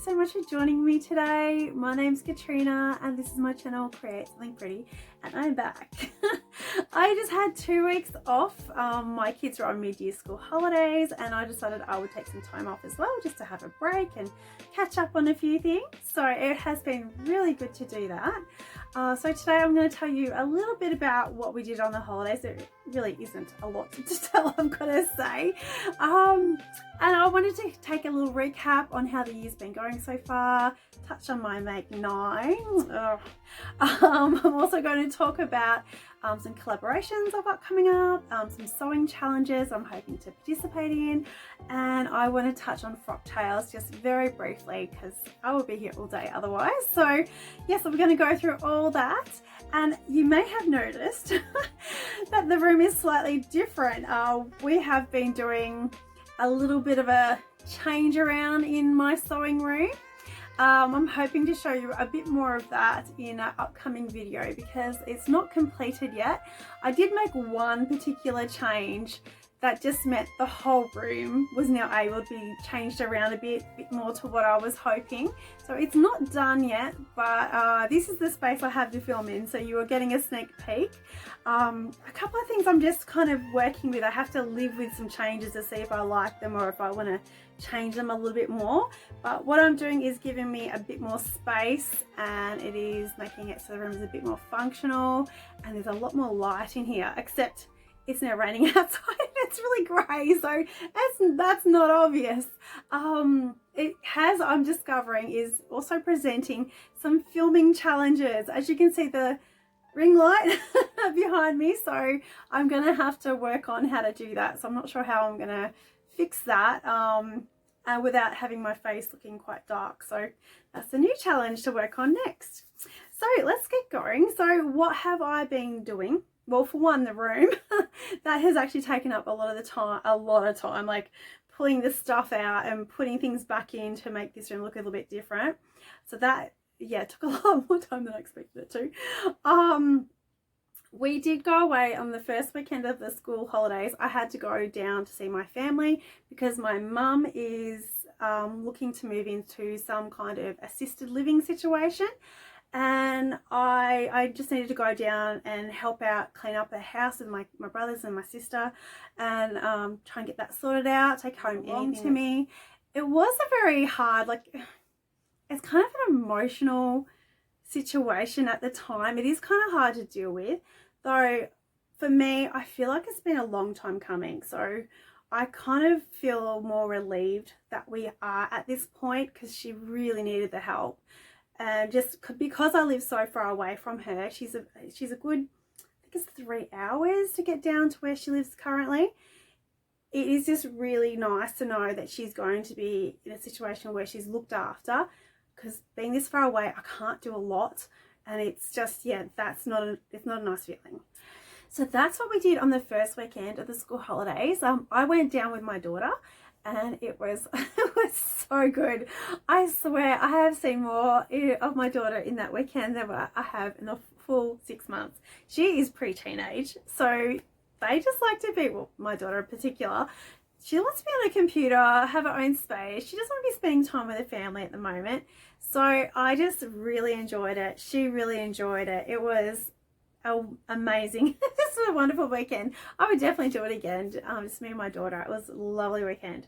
so much for joining me today. My name's Katrina and this is my channel Create Something Pretty, and I'm back. I just had 2 weeks off. My kids are on mid-year school holidays and I decided I would take some time off as well just to have a break and catch up on a few things. So it has been really good to do that. So today I'm going to tell you a little bit about what we did on the holidays. There really isn't a lot to tell, I'm going to say. And I wanted to take a little recap on how the year's been going so far, touch on my Make 9. I'm also going to talk about some collaborations I've got coming up, some sewing challenges I'm hoping to participate in, and I want to touch on frock tails just very briefly because I will be here all day otherwise. So yes, we're going to go through all that, and you may have noticed that the room is slightly different. We have been doing a little bit of a change around in my sewing room. I'm hoping to show you a bit more of that in an upcoming video because it's not completed yet. I did make one particular change that just meant the whole room was now able to be changed around a bit more to what I was hoping. So it's not done yet, but this is the space I have to film in, so you are getting a sneak peek. A couple of things I'm just kind of working with. I have to live with some changes to see if I like them or if I want to change them a little bit more, but what I'm doing is giving me a bit more space, and it is making it so the room is a bit more functional, and there's a lot more light in here, except it's now raining outside. It's really grey, so that's not obvious. It has, I'm discovering, is also presenting some filming challenges. As you can see, the ring light behind me, so I'm gonna have to work on how to do that. So I'm not sure how I'm gonna fix that without having my face looking quite dark. So that's a new challenge to work on next. So let's get going. So what have I been doing? Well, for one, the room that has actually taken up a lot of time, like pulling the stuff out and putting things back in to make this room look a little bit different. So that, yeah, took a lot more time than I expected it to. We did go away on the first weekend of the school holidays. I had to go down to see my family because my mum is looking to move into some kind of assisted living situation, and I just needed to go down and help out clean up the house with my brothers and my sister, and try and get that sorted out, take home anything to me. It was a very hard, like, it's kind of an emotional situation at the time. It is kind of hard to deal with, though for me I feel like it's been a long time coming, so I kind of feel more relieved that we are at this point because she really needed the help. And just because I live so far away from her, she's a good, I think it's 3 hours to get down to where she lives currently. It is just really nice to know that she's going to be in a situation where she's looked after, because being this far away I can't do a lot, and it's just, yeah, it's not a nice feeling. So that's what we did on the first weekend of the school holidays. I went down with my daughter and it was it was so good. I swear I have seen more of my daughter in that weekend than I have in a full 6 months. She is pre-teenage, so they just like to be, well, my daughter in particular, she wants to be on a computer, have her own space. She doesn't want to be spending time with her family at the moment. So I just really enjoyed it. She really enjoyed it. It was amazing. This was a wonderful weekend. I would definitely do it again. Just me and my daughter. It was a lovely weekend.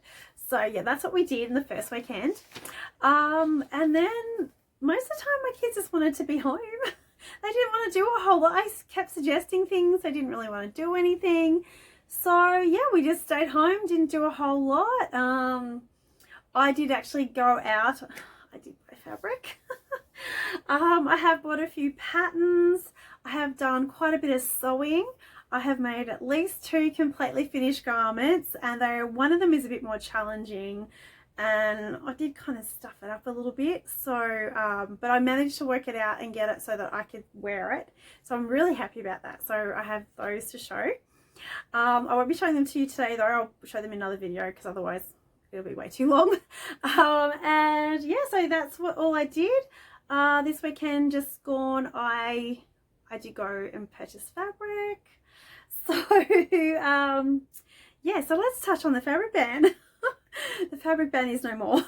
So yeah, that's what we did in the first weekend. And then most of the time my kids just wanted to be home. They didn't want to do a whole lot. I kept suggesting things. They didn't really want to do anything. So yeah, we just stayed home, didn't do a whole lot. I did actually go out. I did buy fabric. I have bought a few patterns. I have done quite a bit of sewing. I have made at least 2 completely finished garments, and one of them is a bit more challenging, and I did kind of stuff it up a little bit. So but I managed to work it out and get it so that I could wear it. So I'm really happy about that. So I have those to show. I won't be showing them to you today though. I'll show them in another video because otherwise it'll be way too long. And yeah, so that's all I did. This weekend just gone, I did go and purchase fabric. So yeah, so let's touch on the fabric ban. The fabric ban is no more.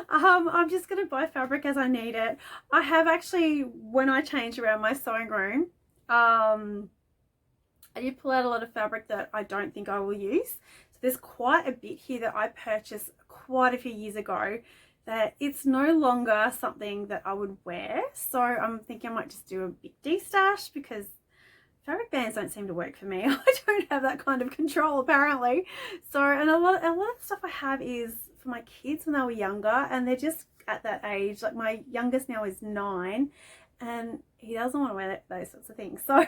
I'm just going to buy fabric as I need it. I have actually, when I change around my sewing room, I did pull out a lot of fabric that I don't think I will use. So there's quite a bit here that I purchased quite a few years ago that it's no longer something that I would wear. So I'm thinking I might just do a big de-stash because fabric bands don't seem to work for me. I don't have that kind of control apparently. So, and a lot of the stuff I have is for my kids when they were younger, and they're just at that age. Like my youngest now is 9 and he doesn't want to wear those sorts of things. So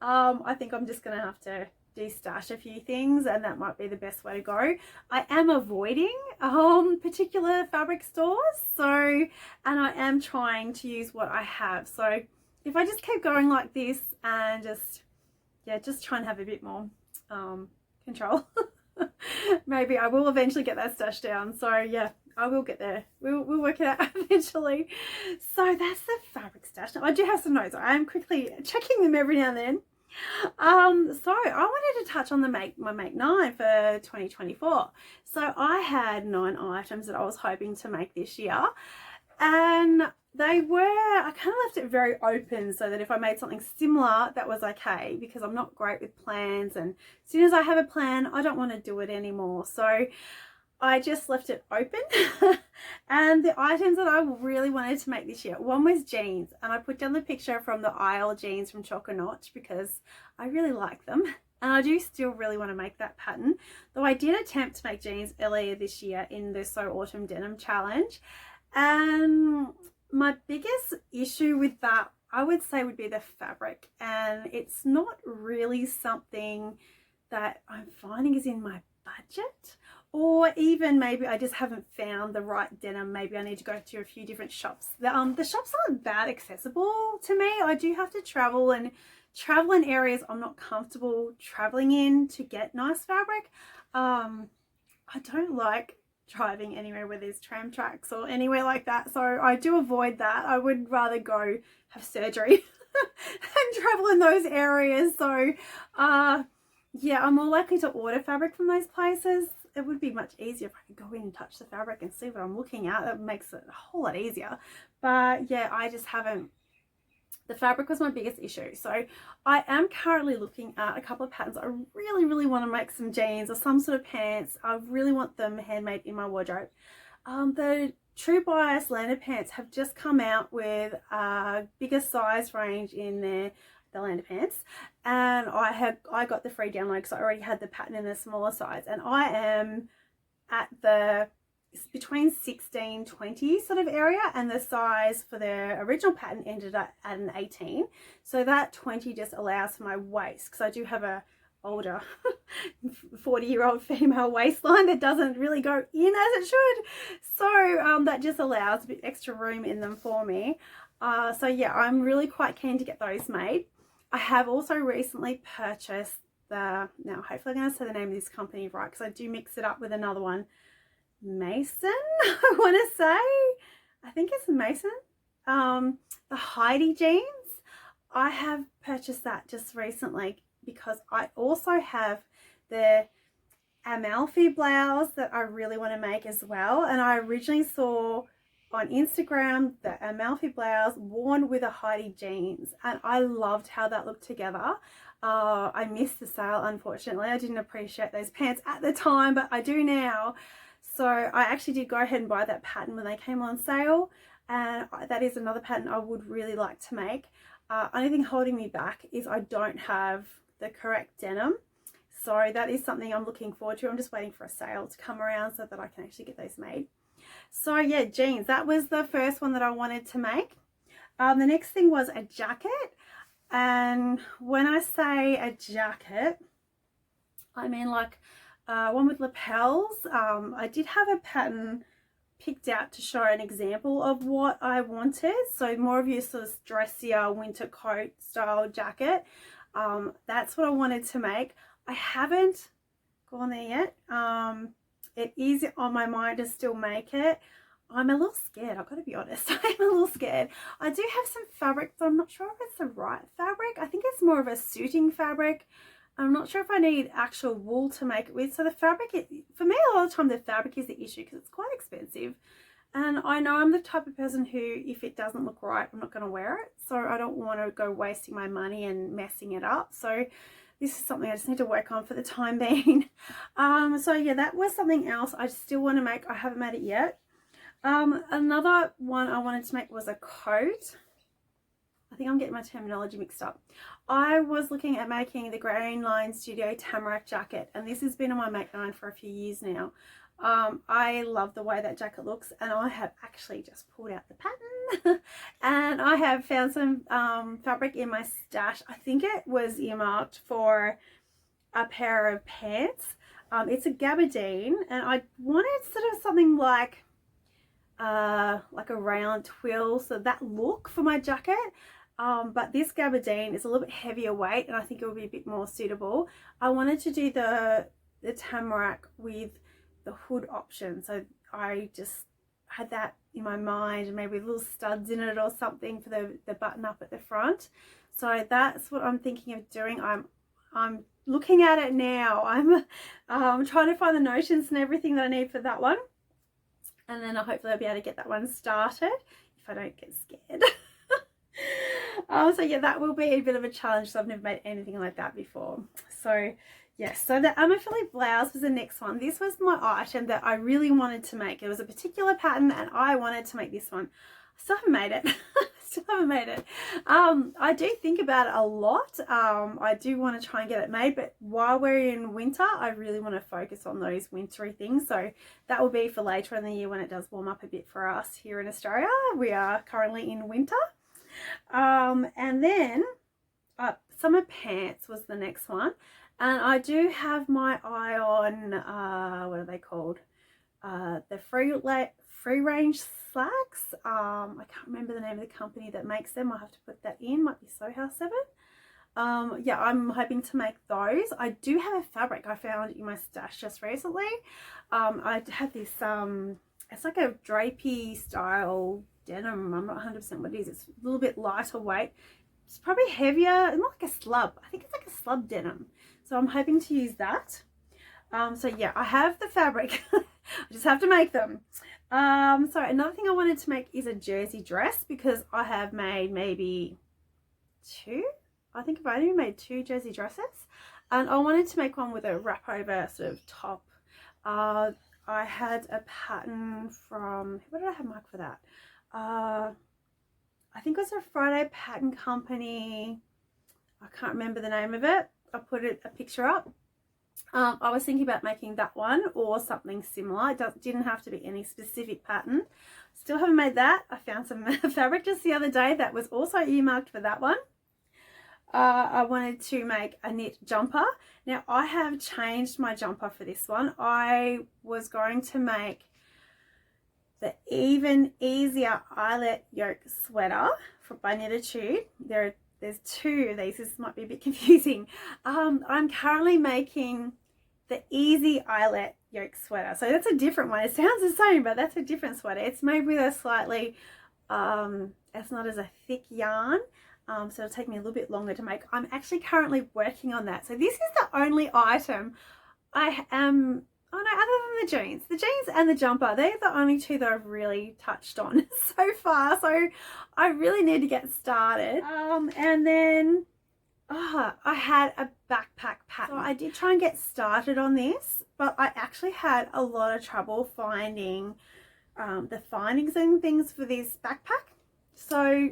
I think I'm just going to have to de-stash a few things, and that might be the best way to go. I am avoiding particular fabric stores, so, and I am trying to use what I have. So if I just keep going like this and just try and have a bit more control, maybe I will eventually get that stash down. So yeah, I will get there. We'll work it out eventually. So that's the fabric stash. Now I do have some notes. I am quickly checking them every now and then. So I wanted to touch on my make 9 for 2024. So I had 9 items that I was hoping to make this year, and I kind of left it very open so that if I made something similar, that was okay, because I'm not great with plans, and as soon as I have a plan, I don't want to do it anymore. So I just left it open. And the items that I really wanted to make this year, one was jeans, and I put down the picture from the Isle jeans from Chock a Notch because I really like them, and I do still really want to make that pattern, though I did attempt to make jeans earlier this year in the So Autumn Denim Challenge. And my biggest issue with that, I would say, would be the fabric, and it's not really something that I'm finding is in my budget, or even maybe I just haven't found the right denim. Maybe I need to go to a few different shops. The shops aren't that accessible to me. I do have to travel in areas I'm not comfortable traveling in to get nice fabric. I don't like driving anywhere where there's tram tracks or anywhere like that, so I do avoid that. I would rather go have surgery and travel in those areas. So yeah, I'm more likely to order fabric from those places. It would be much easier if I could go in and touch the fabric and see what I'm looking at. That makes it a whole lot easier. But yeah, I just haven't. The fabric was my biggest issue. So I am currently looking at a couple of patterns. I really want to make some jeans or some sort of pants. I really want them handmade in my wardrobe. The True Bias Landed pants have just come out with a bigger size range in the Landed pants, and I got the free download because I already had the pattern in the smaller size, and I am at the between 16-20 sort of area, and the size for the original pattern ended at an 18, so that 20 just allows for my waist, because I do have a older 40-year-old female waistline that doesn't really go in as it should, so that just allows a bit extra room in them for me. So yeah, I'm really quite keen to get those made. I have also recently purchased now hopefully I'm going to say the name of this company right, because I do mix it up with another one, Mason, I want to say, I think it's Mason, the Heidi jeans. I have purchased that just recently because I also have the Amalfi blouse that I really want to make as well, and I originally saw on Instagram the Amalfi blouse worn with a Heidi jeans, and I loved how that looked together. I missed the sale, unfortunately. I didn't appreciate those pants at the time, but I do now. So I actually did go ahead and buy that pattern when they came on sale, and that is another pattern I would really like to make. Only thing holding me back is I don't have the correct denim, so that is something I'm looking forward to. I'm just waiting for a sale to come around so that I can actually get those made. So yeah, jeans, that was the first one that I wanted to make. The next thing was a jacket, and when I say a jacket, I mean like one with lapels. I did have a pattern picked out to show an example of what I wanted, so more of your sort of dressier winter coat style jacket. That's what I wanted to make. I haven't gone there yet. It is on my mind to still make it. I'm a little scared, I've got to be honest. I'm a little scared. I do have some fabric, but I'm not sure if it's the right fabric. I think it's more of a suiting fabric. I'm not sure if I need actual wool to make it with. So the fabric, for me, a lot of the time the fabric is the issue because it's quite expensive. And I know I'm the type of person who, if it doesn't look right, I'm not going to wear it. So I don't want to go wasting my money and messing it up. So this is something I just need to work on for the time being. So yeah, that was something else I still want to make. I haven't made it yet. Another one I wanted to make was a coat. I think I'm getting my terminology mixed up. I was looking at making the Green Line Studio Tamarack jacket, and this has been on my make 9 for a few years now. I love the way that jacket looks, and I have actually just pulled out the pattern and I have found some fabric in my stash. I think it was earmarked for a pair of pants. It's a gabardine, and I wanted sort of something like a rayon twill, so that look for my jacket. But this gabardine is a little bit heavier weight, and I think it would be a bit more suitable. I wanted to do the tamarack with the hood option, so I just had that in my mind, and maybe little studs in it or something for the button up at the front. So that's what I'm thinking of doing. I'm looking at it now. I'm trying to find the notions and everything that I need for that one, and then hopefully I'll be able to get that one started if I don't get scared. So yeah, that will be a bit of a challenge. So I've never made anything like that before. So yes, so the Philly blouse was the next one. This was my item that I really wanted to make. It was a particular pattern, and I wanted to make this one. I still haven't made it. Still haven't made it. I do think about it a lot. I do want to try and get it made, but while we're in winter, I really want to focus on those wintry things. So that will be for later in the year when it does warm up a bit for us here in Australia. We are currently in winter. And then summer pants was the next one, and I do have my eye on what are they called, the free range slacks. I can't remember the name of the company that makes them. I'll have to put that in. Might be Soho 7. Yeah, I'm hoping to make those. I do have a fabric I found in my stash just recently. I had this it's like a drapey style denim. I'm not 100% what it is. It's a little bit lighter weight. It's probably heavier, not like a slub. I think it's like a slub denim. So I'm hoping to use that. So yeah, I have the fabric. I just have to make them. So another thing I wanted to make is a jersey dress, because I have made maybe 2. I think I've only made 2 jersey dresses, and I wanted to make one with a wrap over sort of top. I had a pattern from, what did I have marked for that? I think it was a Friday pattern company. I can't remember the name of it. I put a picture up. I was thinking about making that one or something similar. It didn't have to be any specific pattern. Still haven't made that. I found some fabric just the other day that was also earmarked for that one. I wanted to make a knit jumper. Now I have changed my jumper for this one. I was going to make the Even Easier Eyelet Yoke Sweater by Knit-a-Tude. There's 2 of these. This might be a bit confusing. I'm currently making the Easy Eyelet Yoke Sweater. So that's a different one. It sounds the same, but that's a different sweater. It's made with a slightly, it's not as a thick yarn. So it'll take me a little bit longer to make. I'm actually currently working on that. So this is the only item I am, oh no, other than the jeans and the jumper, they're the only 2 that I've really touched on so far. So I really need to get started. And then I had a backpack pattern. So I did try and get started on this, but I actually had a lot of trouble finding the findings and things for this backpack. So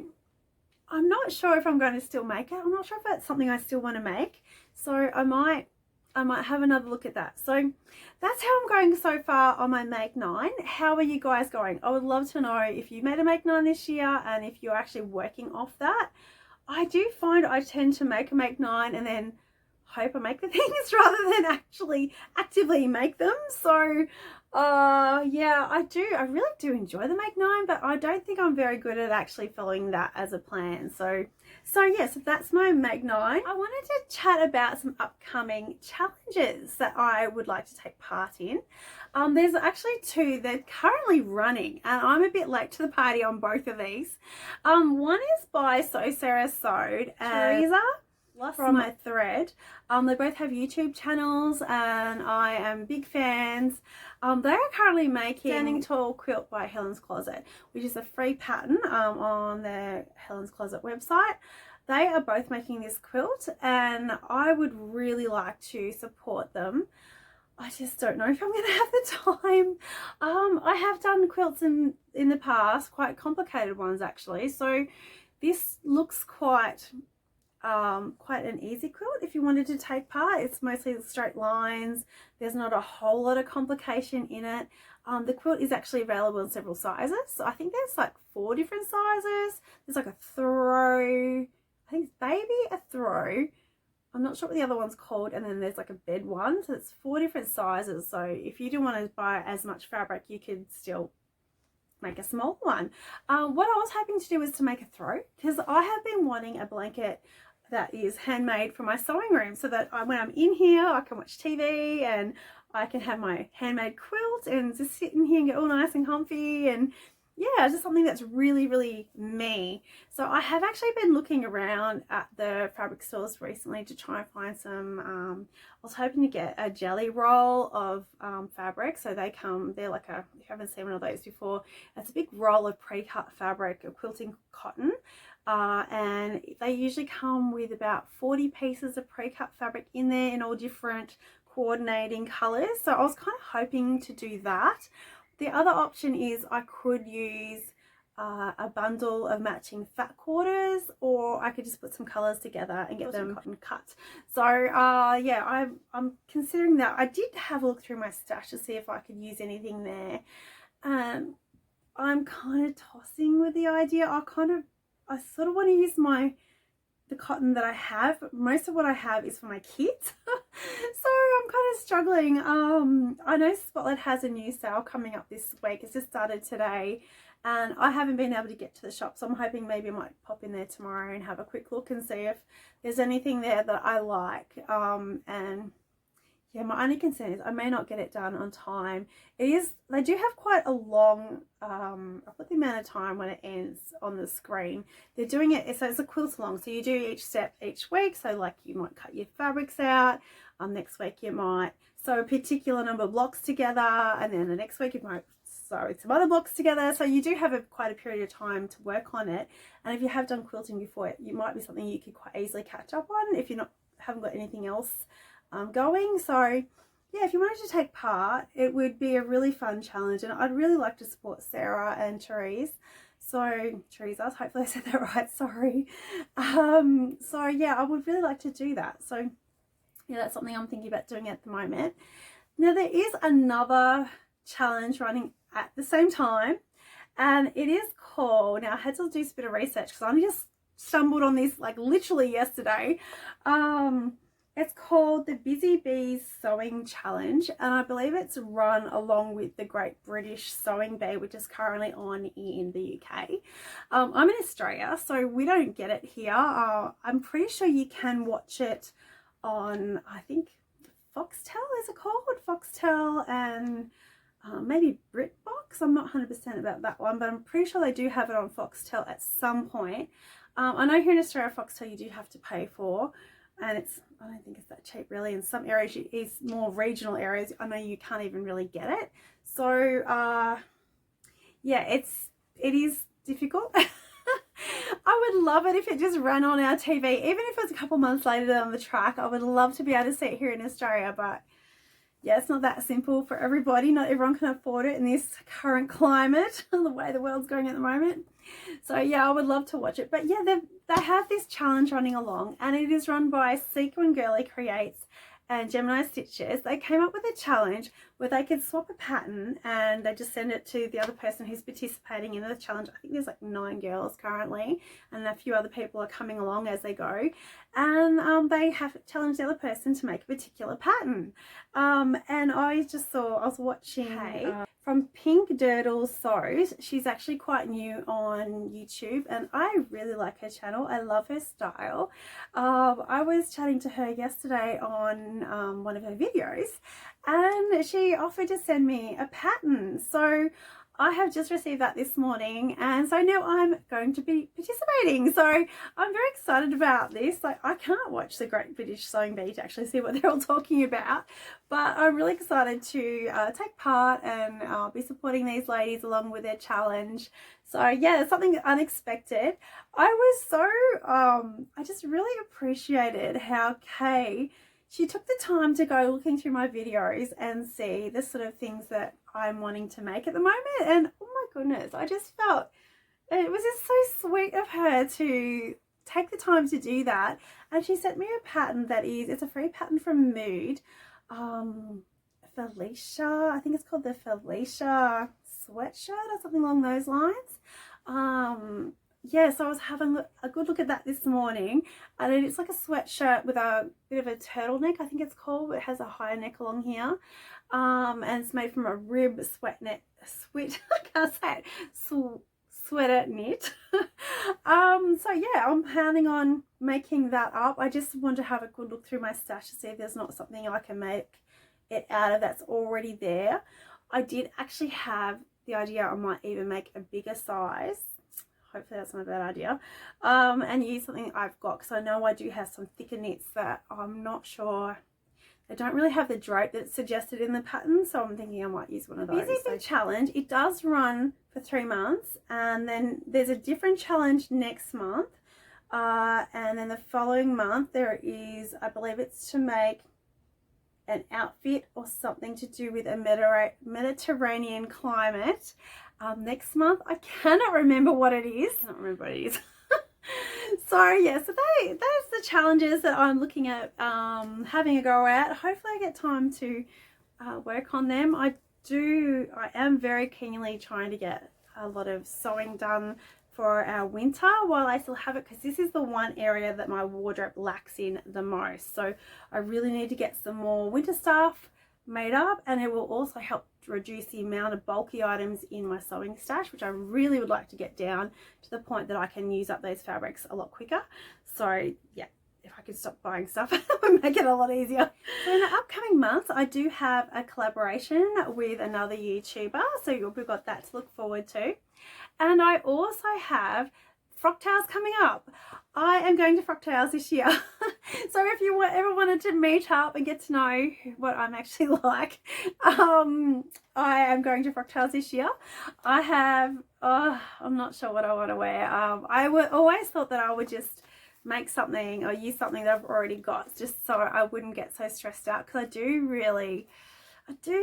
I'm not sure if I'm going to still make it. I'm not sure if that's something I still want to make. So I might have another look at that. So that's how I'm going so far on my Make 9. How are you guys going? I would love to know if you made a Make 9 this year and if you're actually working off that. I do find I tend to make a Make 9 and then hope I make the things rather than actually actively make them. So yeah, I really do enjoy the Make 9, but I don't think I'm very good at actually following that as a plan. So yes, that's my Make 9. I wanted to chat about some upcoming challenges that I would like to take part in. There's actually 2 that are currently running, and I'm a bit late to the party on both of these. One is by So Sarah Sewed and Teresa. from my thread. They both have YouTube channels and I am big fans. They are currently making Standing Tall Quilt by Helen's Closet, which is a free pattern on the Helen's Closet website. They are both making this quilt and I would really like to support them. I just don't know if I'm going to have the time. I have done quilts in the past, quite complicated ones actually. So this looks quite an easy quilt if you wanted to take part. It's mostly straight lines. There's not a whole lot of complication in it. The quilt is actually available in several sizes. So I think there's like 4 different sizes. There's like a throw, I think it's baby, a throw. I'm not sure what the other one's called, and then there's like a bed one. So it's 4 different sizes. So if you didn't want to buy as much fabric, you could still make a small one. What I was hoping to do is to make a throw, because I have been wanting a blanket that is handmade for my sewing room, so that when I'm in here I can watch TV and I can have my handmade quilt and just sit in here and get all nice and comfy, and yeah, just something that's really, really me. So I have actually been looking around at the fabric stores recently to try and find some, I was hoping to get a jelly roll of fabric. So they're like if you haven't seen one of those before, it's a big roll of pre-cut fabric, of quilting cotton. And they usually come with about 40 pieces of pre-cut fabric in there in all different coordinating colors. So I was kind of hoping to do that. The other option is I could use a bundle of matching fat quarters, or I could just put some colors together and get them cotton cut. So yeah, I'm considering that. I did have a look through my stash to see if I could use anything there. I'm kind of tossing with the idea. I sort of want to use the cotton that I have. Most of what I have is for my kids. So I'm kind of struggling. I know Spotlight has a new sale coming up this week. It's just started today and I haven't been able to get to the shop, so I'm hoping maybe I might pop in there tomorrow and have a quick look and see if there's anything there that I like. And yeah, my only concern is I may not get it done on time. They do have quite a long, I'll put the amount of time when it ends on the screen. They're doing it, so it's a quilt-a-long. So you do each step each week. So like you might cut your fabrics out. Next week you might sew a particular number of blocks together. And then the next week you might sew some other blocks together. So you do have quite a period of time to work on it. And if you have done quilting before, it might be something you could quite easily catch up on if you haven't got anything else going. So yeah, if you wanted to take part, it would be a really fun challenge, and I'd really like to support Sarah and Therese. So Teresa, hopefully I said that right, sorry. So yeah, I would really like to do that. So yeah, that's something I'm thinking about doing at the moment. Now there is another challenge running at the same time, and it is called, now I had to do a bit of research because I only just stumbled on this like literally yesterday. It's called the Busy Bees Sewing Challenge, and I believe it's run along with the Great British Sewing Bee, which is currently on in the UK. I'm in Australia, so we don't get it here. I'm pretty sure you can watch it on, I think, Foxtel, is it called? Foxtel and maybe BritBox. I'm not 100% about that one, but I'm pretty sure they do have it on Foxtel at some point. I know here in Australia, Foxtel you do have to pay for, and I don't think it's that cheap really. In some areas, it's more regional areas, I know you can't even really get it. So yeah, it is difficult. I would love it if it just ran on our TV, even if it was a couple months later down the track. I would love to be able to see it here in Australia, but yeah, it's not that simple for everybody. Not everyone can afford it in this current climate, the way the world's going at the moment. So yeah, I would love to watch it. But yeah, they have this challenge running along, and it is run by Sequin Girly Creates and Gemini Stitches. They came up with a challenge where they could swap a pattern and they just send it to the other person who's participating in the challenge. I think there's like 9 girls currently, and a few other people are coming along as they go, and they have challenged the other person to make a particular pattern. And I was watching Kay from Pinkdirdlesews. She's actually quite new on YouTube, and I really like her channel. I love her style. I was chatting to her yesterday on one of her videos, and she offered to send me a pattern. So I have just received that this morning, and so now I'm going to be participating. So I'm very excited about this. Like, I can't watch the Great British Sewing Bee to actually see what they're all talking about, but I'm really excited to take part and be supporting these ladies along with their challenge. So yeah, it's something unexpected. I was so I just really appreciated how Kay, she took the time to go looking through my videos and see the sort of things that I'm wanting to make at the moment. And oh my goodness, I just felt it was just so sweet of her to take the time to do that. And she sent me a pattern that it's a free pattern from Mood. Felicia, I think it's called the Felicia sweatshirt or something along those lines. Yeah, so I was having a good look at that this morning, and it's like a sweatshirt with a bit of a turtleneck, I think it's called. It has a higher neck along here, and it's made from a rib I can't say it, sweater knit. So yeah, I'm planning on making that up. I just want to have a good look through my stash to see if there's not something I can make it out of that's already there. I did actually have the idea I might even make a bigger size. Hopefully that's not a bad idea, and use something I've got, because I know I do have some thicker knits that I'm not sure, they don't really have the drape that's suggested in the pattern, so I'm thinking I might use one of those. Busy Bee challenge, it does run for 3 months, and then there's a different challenge next month, and then the following month there is, I believe it's to make an outfit or something to do with a Mediterranean climate. Next month, I cannot remember what it is. So yeah, so that's the challenges that I'm looking at having a go at. Hopefully I get time to work on them. I am very keenly trying to get a lot of sewing done for our winter while I still have it, because this is the one area that my wardrobe lacks in the most. So I really need to get some more winter stuff made up, and it will also help reduce the amount of bulky items in my sewing stash, which I really would like to get down to the point that I can use up those fabrics a lot quicker. So yeah, if I could stop buying stuff, it would make it a lot easier. So in the upcoming months, I do have a collaboration with another YouTuber, so we've got that to look forward to. And I also have Frock Tales coming up. I am going to Frock Tales this year. So if you ever wanted to meet up and get to know what I'm actually like, I am going to Frock Tales this year. I have, I'm not sure what I want to wear. I always thought that I would just make something or use something that I've already got, just so I wouldn't get so stressed out, because I do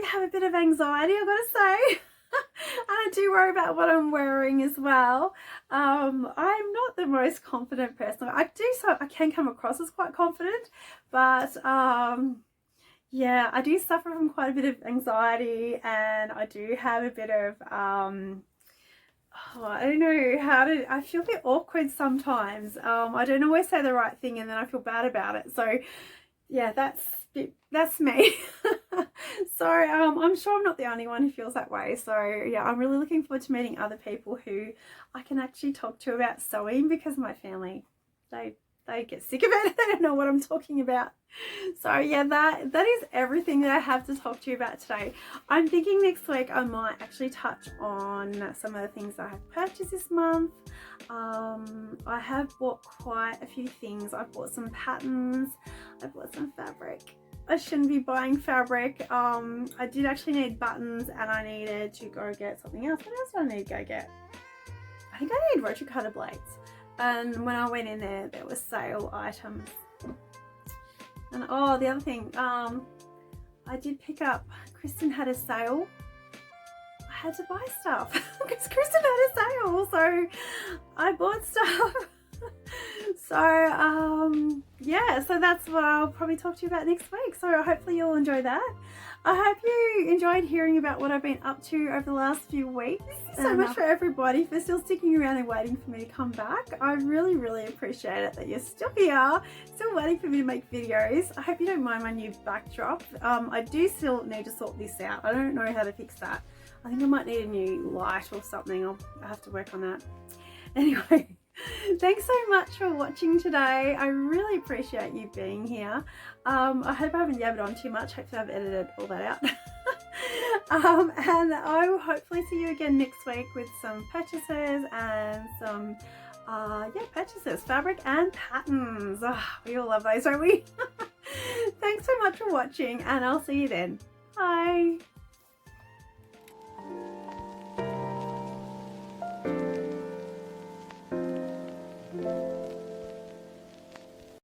have a bit of anxiety, I've got to say. And I do worry about what I'm wearing as well. I'm not the most confident person. I can come across as quite confident, but yeah, I do suffer from quite a bit of anxiety, and I do have a bit of I don't know I feel a bit awkward sometimes. I don't always say the right thing, and then I feel bad about it. So yeah, that's me. So I'm sure I'm not the only one who feels that way. So yeah, I'm really looking forward to meeting other people who I can actually talk to about sewing, because my family, they get sick of it. They don't know what I'm talking about. So yeah, that is everything that I have to talk to you about today. I'm thinking next week I might actually touch on some of the things that I have purchased this month. I have bought quite a few things. I've bought some patterns, I bought some fabric. I shouldn't be buying fabric. I did actually need buttons, and I needed to go get something else. What else do I need to go get? I think I need rotary cutter blades. And when I went in there, there were sale items. And oh, the other thing, I did pick up, Kristen had a sale. I had to buy stuff because Kristen had a sale, so I bought stuff. So yeah, so that's what I'll probably talk to you about next week. So hopefully you'll enjoy that. I hope you enjoyed hearing about what I've been up to over the last few weeks. Thank you so much for everybody for still sticking around and waiting for me to come back. I really, really appreciate it that you're still here, still waiting for me to make videos. I hope you don't mind my new backdrop. I do still need to sort this out. I don't know how to fix that. I think I might need a new light or something. I'll have to work on that. Anyway, thanks so much for watching today. I really appreciate you being here. I hope I haven't yabbered on too much. Hopefully I've edited all that out. And I will hopefully see you again next week with some purchases and some purchases, fabric and patterns. Oh, we all love those, don't we? Thanks so much for watching, and I'll see you then. Bye.